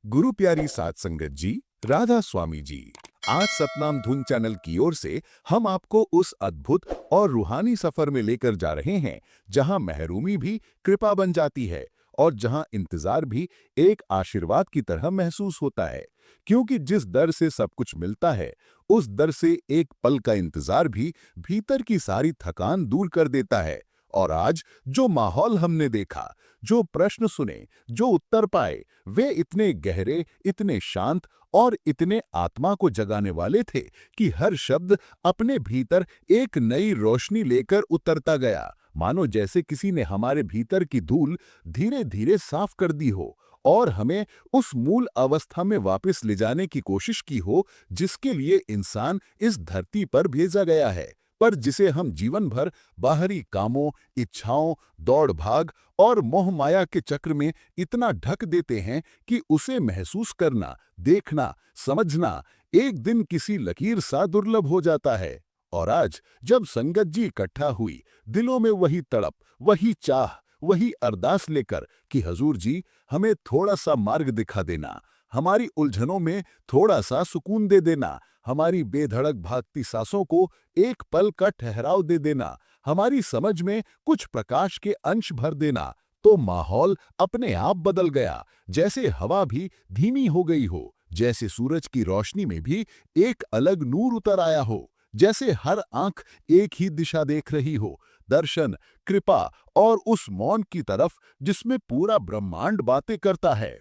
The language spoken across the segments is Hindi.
गुरु प्यारी साध संगत जी, राधा स्वामी जी। आज सतनाम धुन चैनल की ओर से हम आपको उस अद्भुत और रूहानी सफर में लेकर जा रहे हैं जहां महरूमी भी कृपा बन जाती है और जहां इंतजार भी एक आशीर्वाद की तरह महसूस होता है। क्योंकि जिस दर से सब कुछ मिलता है, उस दर से एक पल का इंतजार भी भीतर की सारी थकान दूर कर देता है। और आज जो माहौल हमने देखा, जो प्रश्न सुने, जो उत्तर पाए, वे इतने गहरे, इतने शांत और इतने आत्मा को जगाने वाले थे कि हर शब्द अपने भीतर एक नई रोशनी लेकर उतरता गया, मानो जैसे किसी ने हमारे भीतर की धूल धीरे धीरे साफ कर दी हो और हमें उस मूल अवस्था में वापस ले जाने की कोशिश की हो जिसके लिए इंसान इस धरती पर भेजा गया है, पर जिसे हम जीवन भर बाहरी कामों, इच्छाओं, दौड़ भाग और मोह माया के चक्र में इतना ढक देते हैं कि उसे महसूस करना, देखना, समझना एक दिन किसी लकीर सा दुर्लभ हो जाता है। और आज जब संगत जी इकट्ठा हुई, दिलों में वही तड़प, वही चाह, वही अरदास लेकर कि हजूर जी हमें थोड़ा सा मार्ग दिखा देना, हमारी उलझनों में थोड़ा सा सुकून दे देना, हमारी बेधड़क भागती सांसों को एक पल का ठहराव दे देना, हमारी समझ में कुछ प्रकाश के अंश भर देना, तो माहौल अपने आप बदल गया। जैसे हवा भी धीमी हो गई हो, जैसे सूरज की रोशनी में भी एक अलग नूर उतर आया हो, जैसे हर आंख एक ही दिशा देख रही हो, दर्शन, कृपा और उस मौन की तरफ जिसमें पूरा ब्रह्मांड बातें करता है।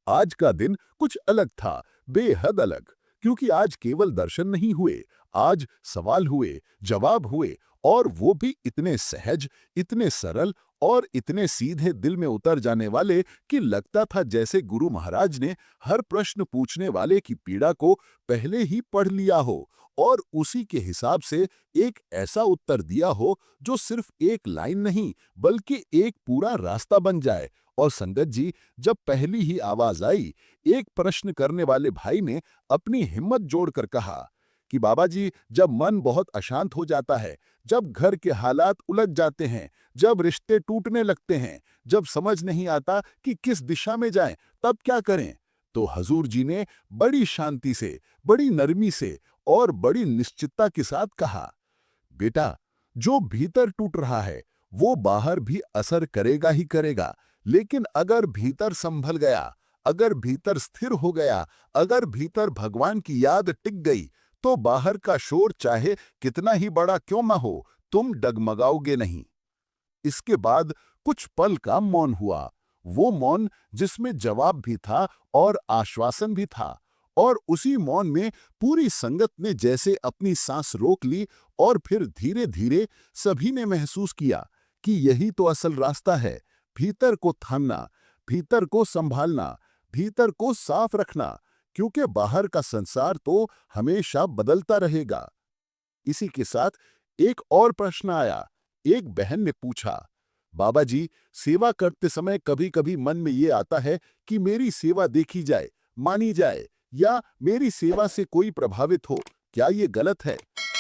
आज का दिन कुछ अलग था, बेहद अलग, क्योंकि आज केवल दर्शन नहीं हुए, आज सवाल हुए, जवाब हुए, और वो भी इतने सहज, इतने सरल और इतने सीधे दिल में उतर जाने वाले कि लगता था जैसे गुरु महाराज ने हर प्रश्न पूछने वाले की पीड़ा को पहले ही पढ़ लिया हो और उसी के हिसाब से एक ऐसा उत्तर दिया हो जो सिर्फ एक लाइन नहीं बल्कि एक पूरा रास्ता बन जाए। और संगत जी, जब पहली ही आवाज आई, एक प्रश्न करने वाले भाई ने अपनी हिम्मत जोड़कर कहा कि बाबा जी, जब मन बहुत अशांत हो जाता है, जब घर के हालात उलझ जाते हैं, जब रिश्ते टूटने लगते हैं, जब समझ नहीं आता कि किस दिशा में जाएं, तब क्या करें? तो हजूर जी ने बड़ी शांति से, बड़ी नरमी से और बड़ी निश्चितता के साथ कहा, बेटा, जो भीतर टूट रहा है वो बाहर भी असर करेगा ही करेगा, लेकिन अगर भीतर संभल गया, अगर भीतर स्थिर हो गया, अगर भीतर भगवान की याद टिक गई, तो बाहर का शोर चाहे कितना ही बड़ा क्यों ना हो, तुम डगमगाओगे नहीं। इसके बाद कुछ पल का मौन हुआ, वो मौन जिसमें जवाब भी था और आश्वासन भी था। और उसी मौन में पूरी संगत ने जैसे अपनी सांस रोक ली और फिर धीरे धीरे सभी ने महसूस किया कि यही तो असल रास्ता है, भीतर को थामना, भीतर को संभालना, भीतर को साफ रखना, क्योंकि बाहर का संसार तो हमेशा बदलता रहेगा। इसी के साथ एक और प्रश्न आया। एक बहन ने पूछा, बाबा जी, सेवा करते समय कभी कभी मन में ये आता है कि मेरी सेवा देखी जाए, मानी जाए, या मेरी सेवा से कोई प्रभावित हो, क्या ये गलत है?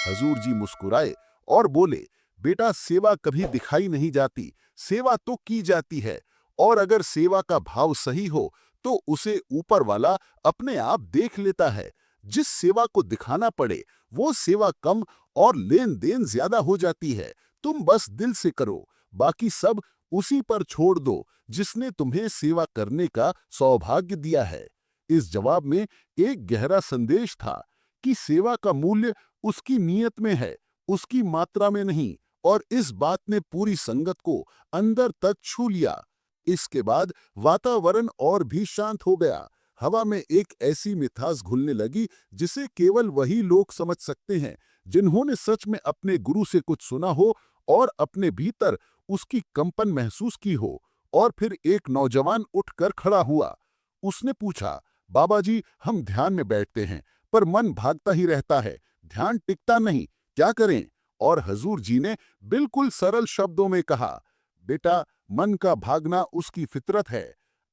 हजूर जी मुस्कुराए और बोले, बेटा, सेवा कभी दिखाई नहीं जाती, सेवा तो की जाती है, और अगर सेवा का भाव सही हो तो उसे ऊपर वाला अपने आप देख लेता है। जिस सेवा को दिखाना पड़े वो सेवा कम और लेन देन ज्यादा हो जाती है। तुम बस दिल से करो, बाकी सब उसी पर छोड़ दो जिसने तुम्हें सेवा करने का सौभाग्य दिया है। इस जवाब में एक गहरा संदेश था कि सेवा का मूल्य उसकी नीयत में है, उसकी मात्रा में नहीं, और इस बात ने पूरी संगत को अंदर तक छू लिया। इसके बाद वातावरण और भी शांत हो गया। हवा में एक ऐसी मिठास घुलने लगी जिसे केवल वही लोग समझ सकते हैं जिन्होंने सच में अपने गुरु से कुछ सुना हो और अपने भीतर उसकी कंपन महसूस की हो। और फिर एक नौजवान उठकर खड़ा हुआ। उसने पूछा, बाबा जी, हम ध्यान में बैठते हैं पर मन भागता ही रहता है, ध्यान टिकता नहीं, क्या करें? और हजूर जी ने बिल्कुल सरल शब्दों में कहा, बेटा, मन का भागना उसकी फितरत है।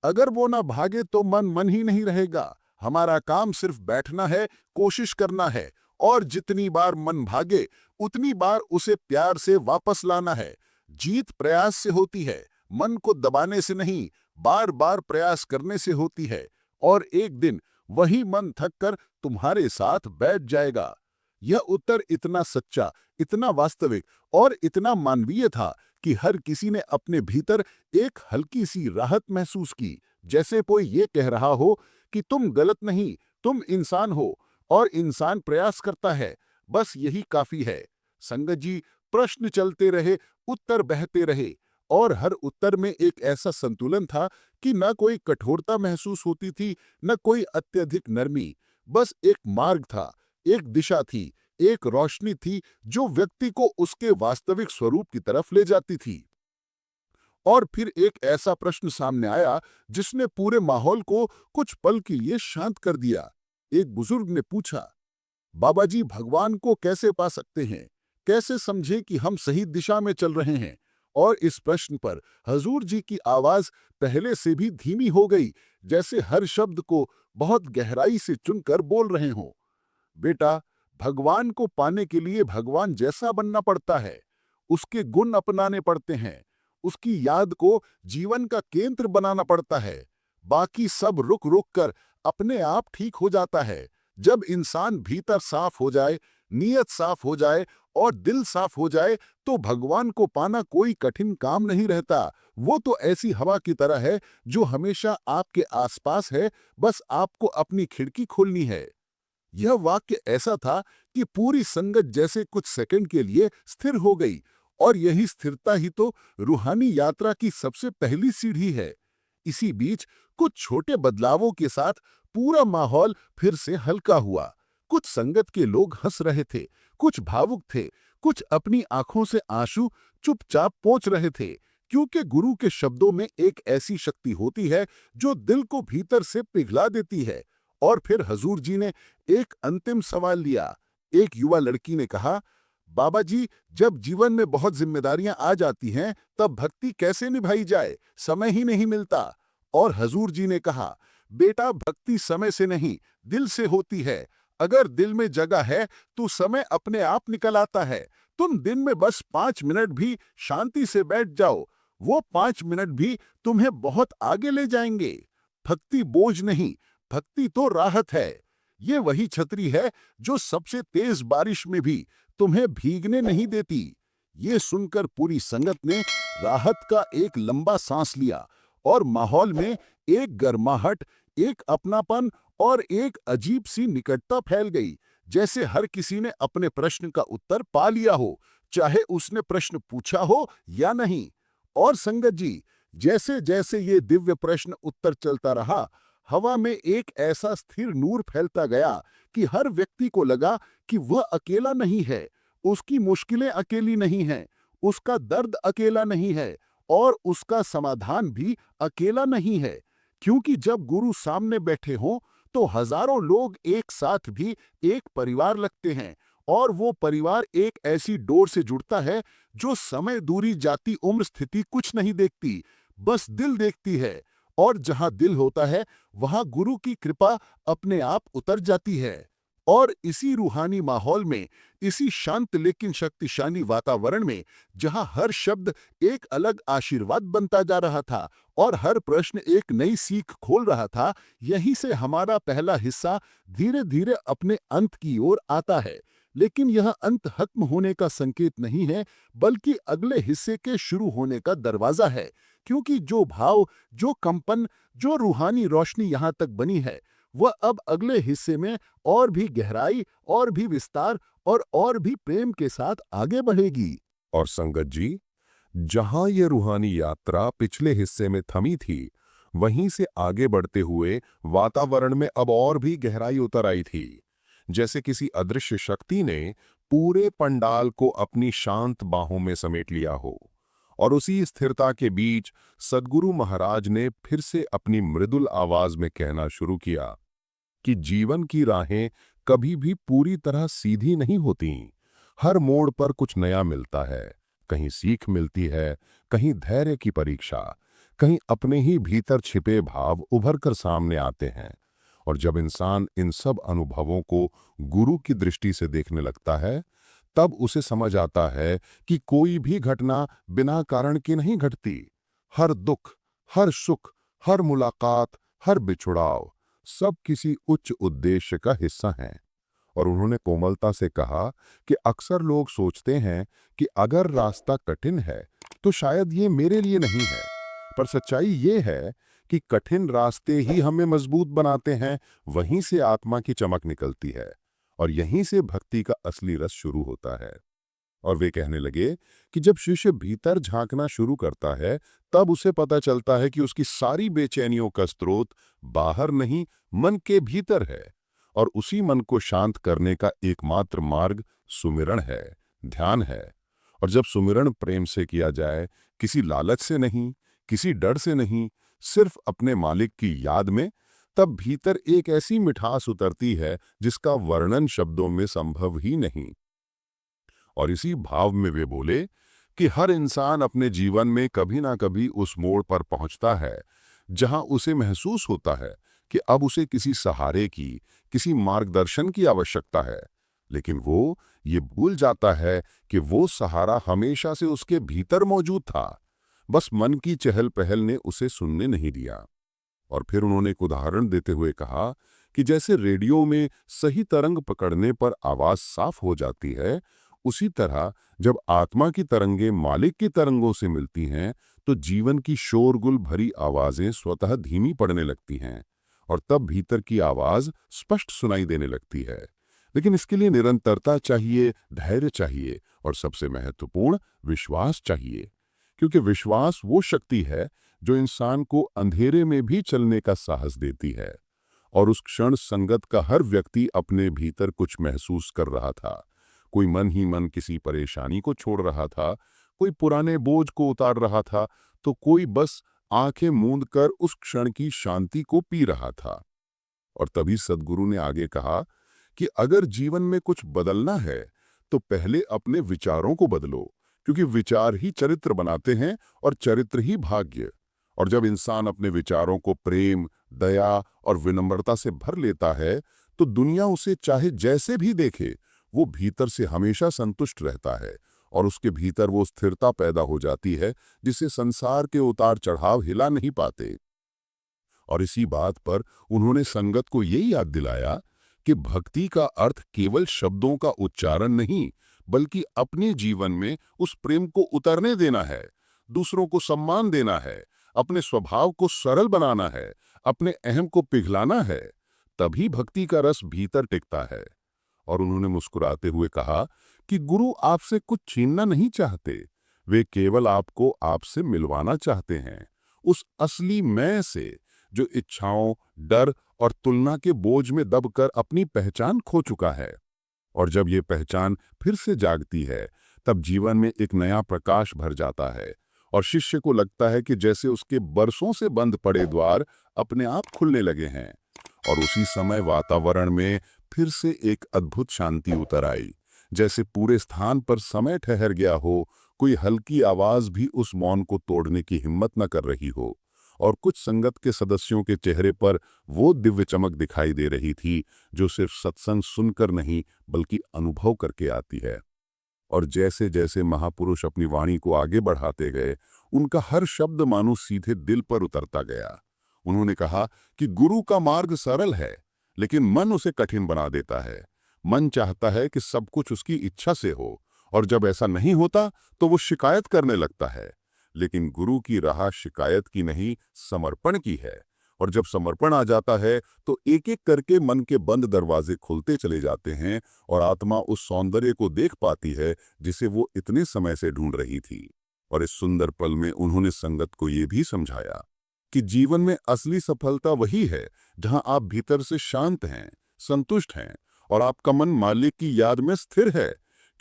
अगर वो ना भागे तो मन मन ही नहीं रहेगा। हमारा काम सिर्फ बैठना है, कोशिश करना है, और जितनी बार मन भागे उतनी बार उसे प्यार से वापस लाना है। जीत प्रयास से होती है, मन को दबाने से नहीं, बार बार प्रयास करने से होती है और एक दिन वही मन थक कर तुम्हारे साथ बैठ जाएगा। यह उत्तर इतना सच्चा, इतना वास्तविक और इतना मानवीय था कि हर किसी ने अपने भीतर एक हल्की सी राहत महसूस की, जैसे कोई ये कह रहा हो कि तुम गलत नहीं, तुम इंसान हो और इंसान प्रयास करता है, बस यही काफी है। संगत जी, प्रश्न चलते रहे, उत्तर बहते रहे और हर उत्तर में एक ऐसा संतुलन था कि न कोई कठोरता महसूस होती थी, न कोई अत्यधिक नरमी। बस एक मार्ग था, एक दिशा थी, एक रोशनी थी जो व्यक्ति को उसके वास्तविक स्वरूप की तरफ ले जाती थी। और फिर एक ऐसा प्रश्न सामने आया जिसने पूरे माहौल को कुछ पल के लिए शांत कर दिया। एक बुजुर्ग ने पूछा, बाबा जी, भगवान को कैसे पा सकते हैं? कैसे समझे कि हम सही दिशा में चल रहे हैं? और इस प्रश्न पर हजूर जी की आवाज पहले से भी धीमी हो गई, जैसे हर शब्द को बहुत गहराई से चुनकर बोल रहे हों। बेटा, भगवान को पाने के लिए भगवान जैसा बनना पड़ता है, उसके गुण अपनाने पड़ते हैं, उसकी याद को जीवन का केंद्र बनाना पड़ता है। बाकी सब रुक रुक कर अपने आप ठीक हो जाता है। जब इंसान भीतर साफ हो जाए, नीयत साफ हो जाए और दिल साफ हो जाए, तो भगवान को पाना कोई कठिन काम नहीं रहता। वो तो ऐसी हवा की तरह है जो हमेशा आपके आसपास है, बस आपको अपनी खिड़की खोलनी है। यह वाक्य ऐसा था कि पूरी संगत जैसे कुछ सेकंड के लिए स्थिर हो गई, और यही स्थिरता ही तो रूहानी यात्रा की सबसे पहली सीढ़ी है। इसी बीच कुछ छोटे बदलावों के साथ पूरा माहौल फिर से हल्का हुआ। कुछ संगत के लोग हंस रहे थे, कुछ भावुक थे, कुछ अपनी आंखों से आंसू चुपचाप पोंछ रहे थे, क्योंकि गुरु के शब्दों में एक ऐसी शक्ति होती है जो दिल को भीतर से पिघला देती है। और फिर हजूर जी ने एक अंतिम सवाल लिया। एक युवा लड़की ने कहा, बाबा जी, जब जीवन में बहुत जिम्मेदारियां आ जाती हैं, तब भक्ति कैसे निभाई जाए? समय ही नहीं मिलता। और हजूर जी ने कहा, बेटा, भक्ति समय से नहीं, दिल से होती है। अगर दिल में जगह है तो समय अपने आप निकल आता है। तुम दिन में बस 5 मिनट भी शांति से बैठ जाओ, वो 5 मिनट भी तुम्हें बहुत आगे ले जाएंगे। भक्ति बोझ नहीं, भक्ति तो राहत है। ये वही छतरी है जो सबसे तेज बारिश में भी तुम्हें भीगने नहीं देती। ये सुनकर पूरी संगत ने राहत का एक लंबा सांस लिया और माहौल में एक गर्माहट, एक अपनापन और एक अजीब सी निकटता फैल गई, जैसे हर किसी ने अपने प्रश्न का उत्तर पा लिया हो, चाहे उसने प्रश्न पूछा हो या नहीं। और संगत जी, जैसे जैसे ये दिव्य प्रश्न उत्तर चलता रहा, हवा में एक ऐसा स्थिर नूर फैलता गया कि हर व्यक्ति को लगा कि वह अकेला नहीं है, उसकी मुश्किलें अकेली नहीं हैं, उसका दर्द अकेला नहीं है और उसका समाधान भी अकेला नहीं है। क्योंकि जब गुरु सामने बैठे हों, तो हजारों लोग एक साथ भी एक परिवार लगते हैं, और वो परिवार एक ऐसी डोर से जुड़ता है जो समय, दूरी, जाति, उम्र, स्थिति कुछ नहीं देखती, बस दिल देखती है। और जहां दिल होता है, वहां गुरु की कृपा अपने आप उतर जाती है। और इसी रूहानी माहौल में, इसी शांत लेकिन शक्तिशाली वातावरण में, जहां हर शब्द एक अलग आशीर्वाद बनता जा रहा था और हर प्रश्न एक नई सीख खोल रहा था, यहीं से हमारा पहला हिस्सा धीरे धीरे अपने अंत की ओर आता है। लेकिन यह अंत खत्म होने का संकेत नहीं है, बल्कि अगले हिस्से के शुरू होने का दरवाजा है। क्योंकि जो भाव, जो कंपन, जो रूहानी रोशनी यहाँ तक बनी है, वह अब अगले हिस्से में और भी गहराई, और भी विस्तार और भी प्रेम के साथ आगे बढ़ेगी। और संगत जी, जहां ये रूहानी यात्रा पिछले हिस्से में थमी थी, वहीं से आगे बढ़ते हुए वातावरण में अब और भी गहराई उतर आई थी। जैसे किसी अदृश्य शक्ति ने पूरे पंडाल को अपनी शांत बाहों में समेट लिया हो। और उसी स्थिरता के बीच सद्गुरु महाराज ने फिर से अपनी मृदुल आवाज में कहना शुरू किया कि जीवन की राहें कभी भी पूरी तरह सीधी नहीं होती। हर मोड़ पर कुछ नया मिलता है, कहीं सीख मिलती है, कहीं धैर्य की परीक्षा, कहीं अपने ही भीतर छिपे भाव उभर कर सामने आते हैं। और जब इंसान इन सब अनुभवों को गुरु की दृष्टि से देखने लगता है, तब उसे समझ आता है कि कोई भी घटना बिना कारण की नहीं घटती। हर दुख, हर सुख, हर मुलाकात, हर बिछुड़ाव, सब किसी उच्च उद्देश्य का हिस्सा हैं। और उन्होंने कोमलता से कहा कि अक्सर लोग सोचते हैं कि अगर रास्ता कठिन है तो शायद ये मेरे लिए नहीं है, पर सच्चाई ये है कि कठिन रास्ते ही हमें मजबूत बनाते हैं। वहीं से आत्मा की चमक निकलती है और यहीं से भक्ति का असली रस शुरू होता है। और वे कहने लगे कि जब शिष्य भीतर झांकना शुरू करता है, तब उसे पता चलता है कि उसकी सारी बेचैनियों का स्रोत बाहर नहीं, मन के भीतर है। और उसी मन को शांत करने का एकमात्र मार्ग सुमिरन है, ध्यान है। और जब सुमिरन प्रेम से किया जाए, किसी लालच से नहीं, किसी डर से नहीं, सिर्फ अपने मालिक की याद में, तब भीतर एक ऐसी मिठास उतरती है जिसका वर्णन शब्दों में संभव ही नहीं। और इसी भाव में वे बोले कि हर इंसान अपने जीवन में कभी ना कभी उस मोड़ पर पहुंचता है जहां उसे महसूस होता है कि अब उसे किसी सहारे की, किसी मार्गदर्शन की आवश्यकता है। लेकिन वो ये भूल जाता है कि वो सहारा हमेशा से उसके भीतर मौजूद था, बस मन की चहल पहल ने उसे सुनने नहीं दिया। और फिर उन्होंने एक उदाहरण देते हुए कहा कि जैसे रेडियो में सही तरंग पकड़ने पर आवाज साफ हो जाती है, उसी तरह जब आत्मा की तरंगें मालिक की तरंगों से मिलती हैं, तो जीवन की शोरगुल भरी आवाजें स्वतः धीमी पड़ने लगती हैं और तब भीतर की आवाज स्पष्ट सुनाई देने लगती है। लेकिन इसके लिए निरंतरता चाहिए, धैर्य चाहिए और सबसे महत्वपूर्ण विश्वास चाहिए, क्योंकि विश्वास वो शक्ति है जो इंसान को अंधेरे में भी चलने का साहस देती है। और उस क्षण संगत का हर व्यक्ति अपने भीतर कुछ महसूस कर रहा था। कोई मन ही मन किसी परेशानी को छोड़ रहा था, कोई पुराने बोझ को उतार रहा था, तो कोई बस आंखें मूंद कर उस क्षण की शांति को पी रहा था। और तभी सद्गुरु ने आगे कहा कि अगर जीवन में कुछ बदलना है तो पहले अपने विचारों को बदलो, क्योंकि विचार ही चरित्र बनाते हैं और चरित्र ही भाग्य। और जब इंसान अपने विचारों को प्रेम, दया और विनम्रता से भर लेता है, तो दुनिया उसे चाहे जैसे भी देखे, वो भीतर से हमेशा संतुष्ट रहता है और उसके भीतर वो स्थिरता पैदा हो जाती है जिसे संसार के उतार चढ़ाव हिला नहीं पाते। और इसी बात पर उन्होंने संगत को यही याद दिलाया कि भक्ति का अर्थ केवल शब्दों का उच्चारण नहीं, बल्कि अपने जीवन में उस प्रेम को उतरने देना है, दूसरों को सम्मान देना है, अपने स्वभाव को सरल बनाना है, अपने अहम को पिघलाना है। तभी भक्ति का रस भीतर टिकता है। और उन्होंने मुस्कुराते हुए कहा कि गुरु आपसे कुछ छीनना नहीं चाहते, वे केवल आपको आपसे मिलवाना चाहते हैं, उस असली मैं से जो इच्छाओं, डर और तुलना के बोझ में दबकर अपनी पहचान खो चुका है। और जब ये पहचान फिर से जागती है, तब जीवन में एक नया प्रकाश भर जाता है और शिष्य को लगता है कि जैसे उसके बरसों से बंद पड़े द्वार अपने आप खुलने लगे हैं। और उसी समय वातावरण में फिर से एक अद्भुत शांति उतर आई, जैसे पूरे स्थान पर समय ठहर गया हो, कोई हल्की आवाज भी उस मौन को तोड़ने की हिम्मत न कर रही हो। और कुछ संगत के सदस्यों के चेहरे पर वो दिव्य चमक दिखाई दे रही थी जो सिर्फ सत्संग सुनकर नहीं, बल्कि अनुभव करके आती है। और जैसे जैसे महापुरुष अपनी वाणी को आगे बढ़ाते गए, उनका हर शब्द मानो सीधे दिल पर उतरता गया। उन्होंने कहा कि गुरु का मार्ग सरल है, लेकिन मन उसे कठिन बना देता है। मन चाहता है कि सब कुछ उसकी इच्छा से हो, और जब ऐसा नहीं होता तो वो शिकायत करने लगता है। लेकिन गुरु की राह शिकायत की नहीं, समर्पण की है। और जब समर्पण आ जाता है तो एक एक करके मन के बंद दरवाजे खुलते चले जाते हैं और आत्मा उस सौंदर्य को देख पाती है जिसे वो इतने समय से ढूंढ रही थी। और इस सुंदर पल में उन्होंने संगत को ये भी समझाया कि जीवन में असली सफलता वही है जहां आप भीतर से शांत हैं, संतुष्ट हैं और आपका मन मालिक की याद में स्थिर है,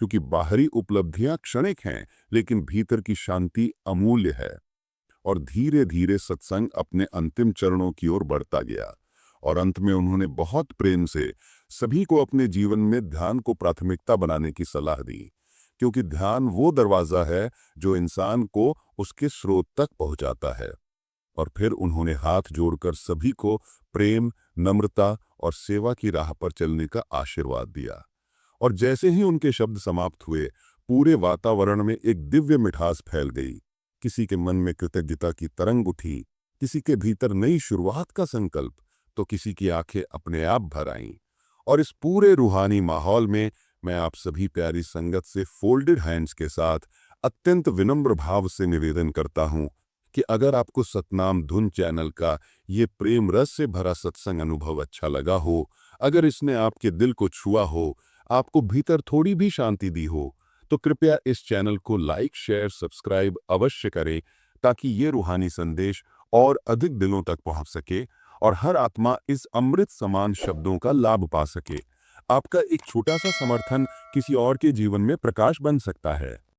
क्योंकि बाहरी उपलब्धियां क्षणिक हैं, लेकिन भीतर की शांति अमूल्य है। और धीरे धीरे सत्संग अपने अंतिम चरणों की ओर बढ़ता गया और अंत में उन्होंने बहुत प्रेम से सभी को अपने जीवन में ध्यान को प्राथमिकता बनाने की सलाह दी, क्योंकि ध्यान वो दरवाजा है जो इंसान को उसके स्रोत तक पहुंचाता है। और फिर उन्होंने हाथ जोड़कर सभी को प्रेम, नम्रता और सेवा की राह पर चलने का आशीर्वाद दिया। और जैसे ही उनके शब्द समाप्त हुए, पूरे वातावरण में एक दिव्य मिठास फैल गई। किसी के मन में कृतज्ञता की तरंग उठी, किसी के भीतर नई शुरुआत का संकल्प, तो किसी की आंखें अपने आप भर आईं। और इस पूरे रूहानी माहौल में मैं आप सभी प्यारी संगत से फोल्डेड हैंड्स के साथ अत्यंत विनम्र भाव से निवेदन करता हूं कि अगर आपको सतनाम धुन चैनल का ये प्रेम रस से भरा सत्संग अनुभव अच्छा लगा हो, अगर इसने आपके दिल को छुआ हो, आपको भीतर थोड़ी भी शांति दी हो, तो कृपया इस चैनल को लाइक, शेयर, सब्सक्राइब अवश्य करें ताकि ये रूहानी संदेश और अधिक दिलों तक पहुंच सके और हर आत्मा इस अमृत समान शब्दों का लाभ पा सके। आपका एक छोटा सा समर्थन किसी और के जीवन में प्रकाश बन सकता है।